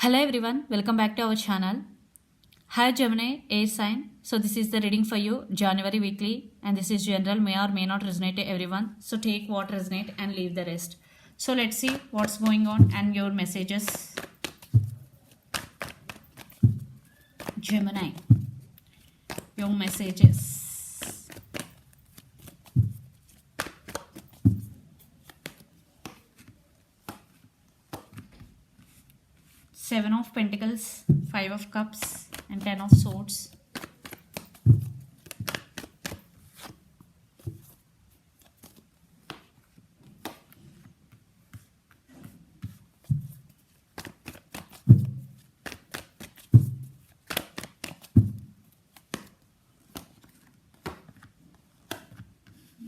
Hello everyone, welcome back to our channel. Hi Gemini, air sign. So this is the reading for you, January weekly, and this is general, may or may not resonate to everyone. So take what resonate and leave the rest. So let's see what's going on and your messages. Gemini, your messages. Seven of Pentacles, Five of Cups, and Ten of Swords.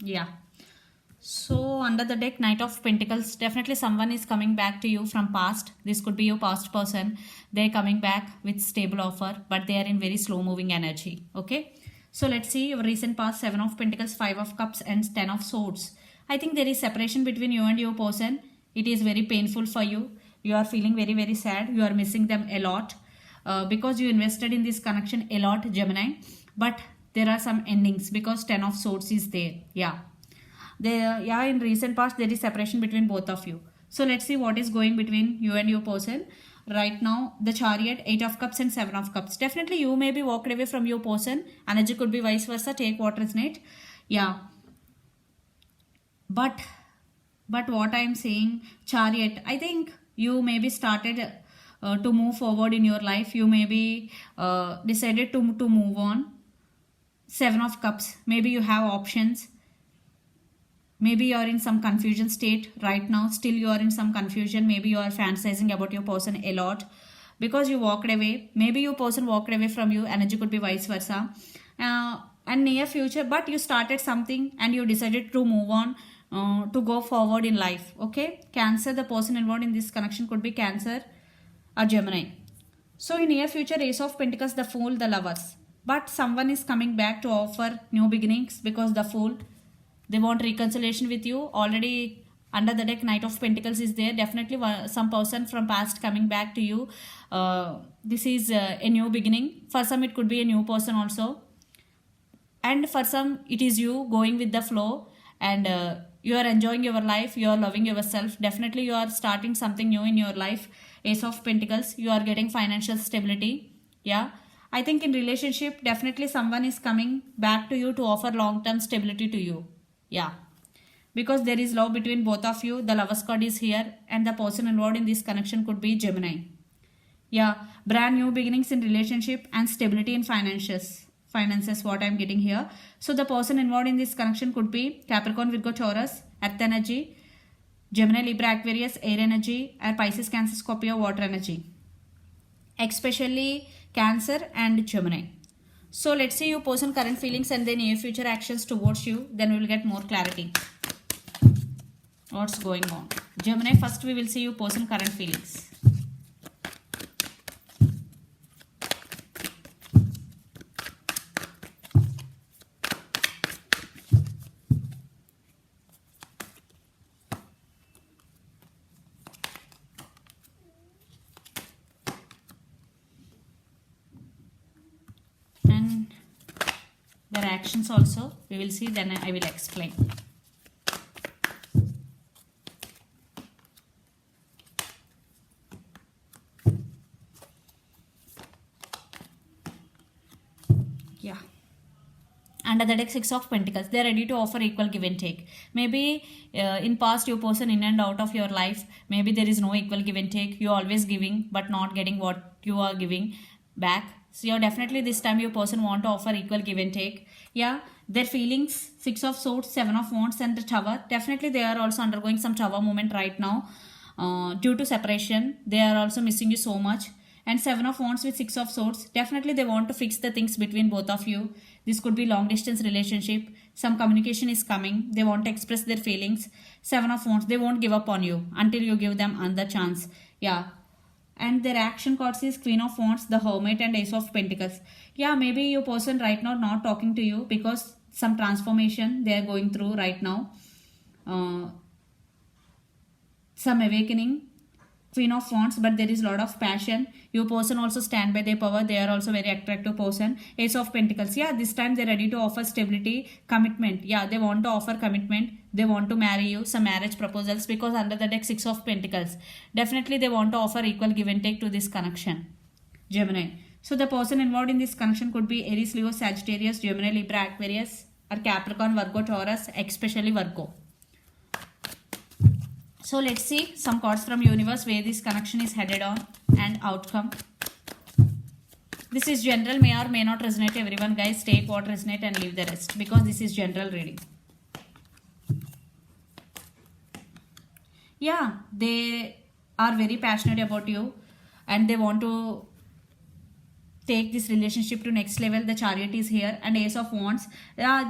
Yeah. So under the deck, Knight of Pentacles, definitely someone is coming back to you from past. This could be your past person. They're coming back with stable offer, but they are in very slow moving energy. Okay. So let's see your recent past. Seven of Pentacles, Five of Cups, and Ten of Swords. I think there is separation between you and your person. It is very painful for you. You are feeling very, very sad. You are missing them a lot because you invested in this connection a lot, Gemini. But there are some endings because Ten of Swords is there. Yeah. In recent past there is separation between both of you. So let's see what is going between you and your person right now. The Chariot, Eight of Cups, and Seven of Cups. Definitely you may be walked away from your person. Energy could be vice versa. Take what resonate. Yeah, but what I am saying, Chariot, I think you may be started to move forward in your life. You may be decided to move on. Seven of Cups, maybe you have options. Maybe you are in some confusion state right now. Still you are in some confusion. Maybe you are fantasizing about your person a lot because you walked away. Maybe your person walked away from you. Energy could be vice versa. And near future, but you started something and you decided to move on to go forward in life. Okay. Cancer, the person involved in this connection could be Cancer or Gemini. So in near future, Ace of Pentacles, the Fool, the Lovers. But someone is coming back to offer new beginnings because the Fool, they want reconciliation with you. Already under the deck, Knight of Pentacles is there. Definitely some person from past coming back to you. This is a new beginning. For some it could be a new person also. And for some it is you going with the flow. And you are enjoying your life. You are loving yourself. Definitely you are starting something new in your life. Ace of Pentacles. You are getting financial stability. Yeah. I think in relationship, definitely someone is coming back to you to offer long-term stability to you. Yeah, because there is love between both of you. The Lovers card is here and the person involved in this connection could be Gemini. Yeah, brand new beginnings in relationship and stability in finances, what I'm getting here. So the person involved in this connection could be Capricorn, Virgo, Taurus, Earth energy, Gemini, Libra, Aquarius, air energy, or Pisces, Cancer, Scorpio, water energy. Especially Cancer and Gemini. So let's see your person current feelings and then near future actions towards you. Then we will get more clarity. What's going on? Gemini, first we will see your person current feelings. And their actions also we will see, then I will explain. Yeah, under the deck, Six of Pentacles, they are ready to offer equal give and take. Maybe in past your person in and out of your life, maybe there is no equal give and take. You are always giving but not getting what you are giving back. So you're definitely this time your person want to offer equal give and take. Yeah, their feelings, Six of Swords, Seven of Wands, and the Tower. Definitely they are also undergoing some Tower moment right now due to separation. They are also missing you so much. And Seven of Wands with Six of Swords. Definitely they want to fix the things between both of you. This could be long distance relationship. Some communication is coming. They want to express their feelings. Seven of Wands. They won't give up on you until you give them another chance. Yeah. And their action cards is Queen of Wands, the Hermit, and Ace of Pentacles. Yeah, maybe your person right now not talking to you because some transformation they are going through right now. Some awakening. Queen of Wands, but there is a lot of passion. Your person also stand by their power. They are also very attractive person. Ace of Pentacles. Yeah, this time they're ready to offer stability, commitment. Yeah, they want to offer commitment. They want to marry you. Some marriage proposals, because under the deck Six of Pentacles. Definitely they want to offer equal give and take to this connection. Gemini. So the person involved in this connection could be Aries, Leo, Sagittarius, Gemini, Libra, Aquarius, or Capricorn, Virgo, Taurus, especially Virgo. So let's see some cards from universe where this connection is headed on and outcome. This is general, may or may not resonate everyone, guys. Take what resonate and leave the rest, because this is general reading. Yeah, they are very passionate about you and they want to take this relationship to next level. The Chariot is here and Ace of Wands.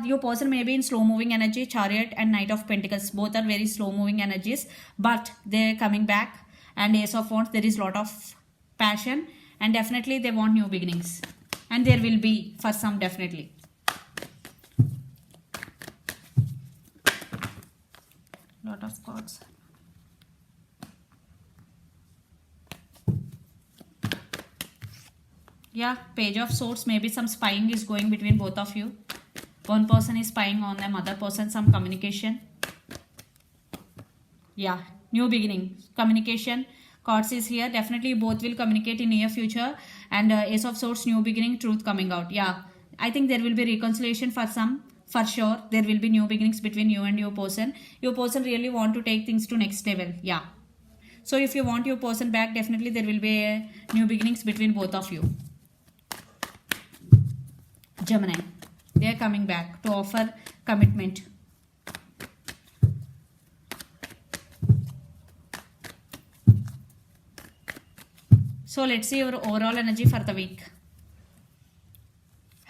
Your person may be in slow moving energy. Chariot and Knight of Pentacles, both are very slow moving energies, but they're coming back. And Ace of Wands, there is a lot of passion and definitely they want new beginnings, and there will be for some, definitely. Lot of cards. Yeah, Page of Swords. Maybe some spying is going between both of you. One person is spying on them, other person, some communication. Yeah, new beginning, communication. Cards is here. Definitely both will communicate in near future. And Ace of Swords, new beginning, truth coming out. Yeah, I think there will be reconciliation for some. For sure, there will be new beginnings between you and your person. Your person really want to take things to next level. Yeah. So if you want your person back, definitely there will be new beginnings between both of you. Gemini, they are coming back to offer commitment. So let's see your overall energy for the week.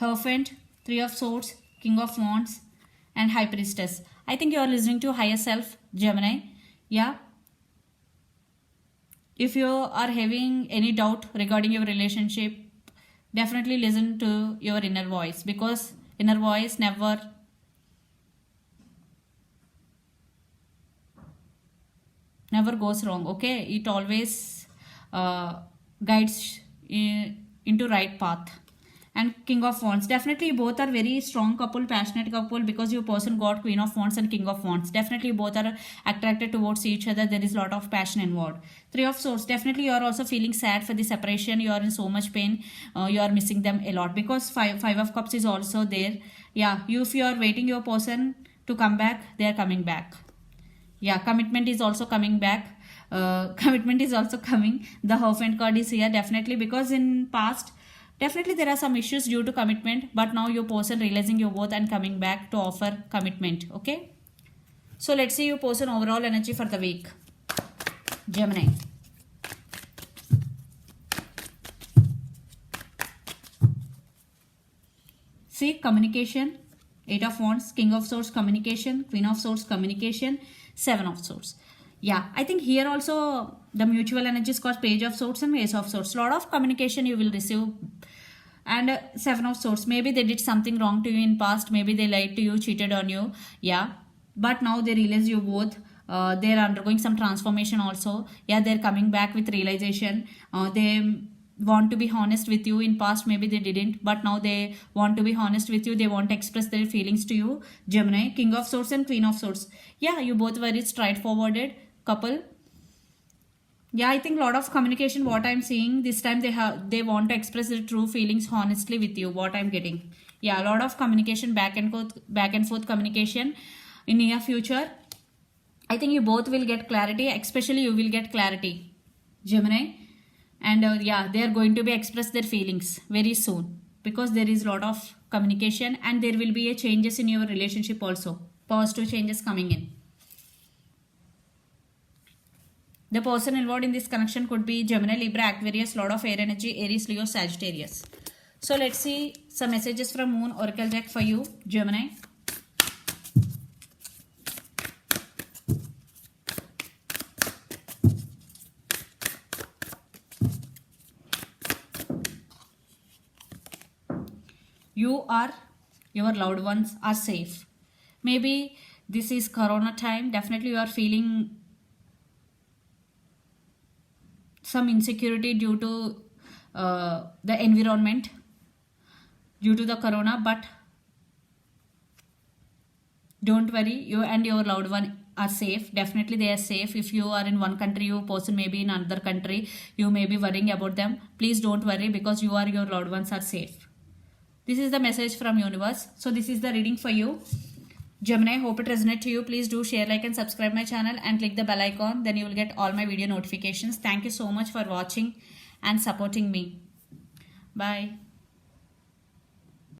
Hierophant, Three of Swords, King of Wands, and High Priestess. I think you are listening to higher self, Gemini. Yeah. If you are having any doubt regarding your relationship, definitely listen to your inner voice, because inner voice never goes wrong. Okay, it always guides into right path. And King of Wands, definitely both are very strong couple, passionate couple, because your person got Queen of Wands and King of Wands. Definitely both are attracted towards each other. There is a lot of passion involved. Three of Swords, definitely you are also feeling sad for the separation. You are in so much pain. You are missing them a lot, because Five of Cups is also there. Yeah, if you are waiting your person to come back, they are coming back. Yeah, commitment is also coming back. Commitment is also coming. The Hierophant card is here, definitely, because in past, definitely there are some issues due to commitment, but now your person realizing your worth and coming back to offer commitment. Okay, so let's see your person overall energy for the week. Gemini. See, communication. Eight of Wands, King of Swords, communication, Queen of Swords, communication, Seven of Swords. Yeah, I think here also the mutual energies cause Page of Swords and Ace of Swords. Lot of communication you will receive. And Seven of Swords, maybe they did something wrong to you in past. Maybe they lied to you, cheated on you. Yeah, but now they realize you both. They're undergoing some transformation also. Yeah, they're coming back with realization. They want to be honest with you. In past maybe they didn't, but now they want to be honest with you. They want to express their feelings to you. Gemini, King of Swords and Queen of Swords. Yeah, you both very straightforwarded couple. Yeah, I think a lot of communication, what I'm seeing this time, they want to express their true feelings honestly with you, what I'm getting. Yeah, a lot of communication, back and forth communication in near future. I think you both will get clarity, especially you will get clarity, Gemini. And yeah, they are going to be express their feelings very soon, because there is a lot of communication and there will be a changes in your relationship also. Positive changes coming in. The person involved in this connection could be Gemini, Libra, Aquarius, lot of air energy, Aries, Leo, Sagittarius. So let's see some messages from Moon Oracle deck for you, Gemini. You or your loved ones are safe. Maybe this is Corona time. Definitely you are feeling some insecurity due to the environment, due to the corona, but don't worry, you and your loved one are safe. Definitely they are safe. If you are in one country, your person may be in another country, you may be worrying about them. Please don't worry, because you are, your loved ones are safe. This is the message from universe. So this is the reading for you, Gemini. Hope it resonates to you. Please do share, like and subscribe my channel and click the bell icon. Then you will get all my video notifications. Thank you so much for watching and supporting me. Bye.